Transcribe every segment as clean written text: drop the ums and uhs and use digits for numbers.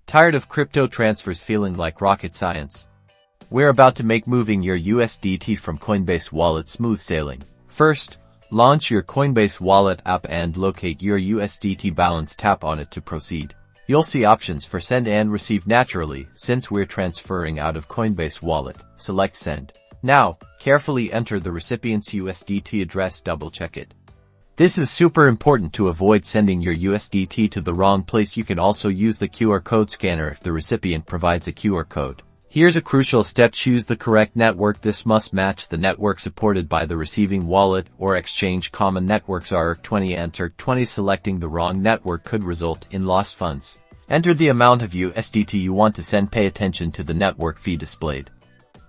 Tired of crypto transfers feeling like rocket science? We're about to make moving your USDT from Coinbase Wallet smooth sailing. First, launch your Coinbase Wallet app and locate your USDT balance. Tap on it to proceed. You'll see options for send and receive naturally. Since we're transferring out of Coinbase Wallet, select send. Now, carefully enter the recipient's USDT address. Double-check it. This is super important to avoid sending your USDT to the wrong place. You can also use the QR code scanner if the recipient provides a QR code. Here's a crucial step: choose the correct network. This must match the network supported by the receiving wallet or exchange. Common networks are ERC20 and ERC20. Selecting the wrong network could result in lost funds. Enter the amount of USDT you want to send. Pay attention to the network fee displayed.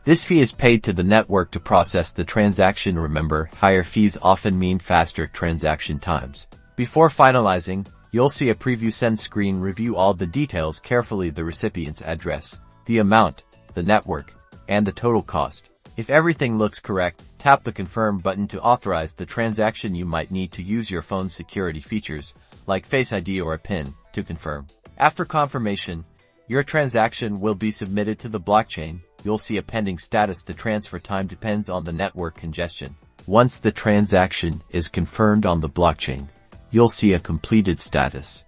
This fee is paid to the network to process the transaction. Remember, higher fees often mean faster transaction times. Before finalizing, you'll see a preview send screen. Review all the details carefully: the recipient's address, the amount, the network, and the total cost. If everything looks correct, tap the confirm button to authorize the transaction. You might need to use your phone's security features, like Face ID or a PIN, to confirm. After confirmation, your transaction will be submitted to the blockchain. You'll see a pending status. The transfer time depends on the network congestion. Once the transaction is confirmed on the blockchain, you'll see a completed status.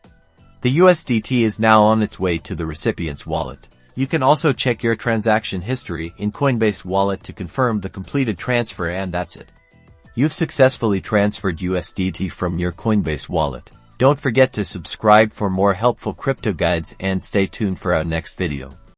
The USDT is now on its way to the recipient's wallet. You can also check your transaction history in Coinbase Wallet to confirm the completed transfer, and that's it. You've successfully transferred USDT from your Coinbase Wallet. Don't forget to subscribe for more helpful crypto guides and stay tuned for our next video.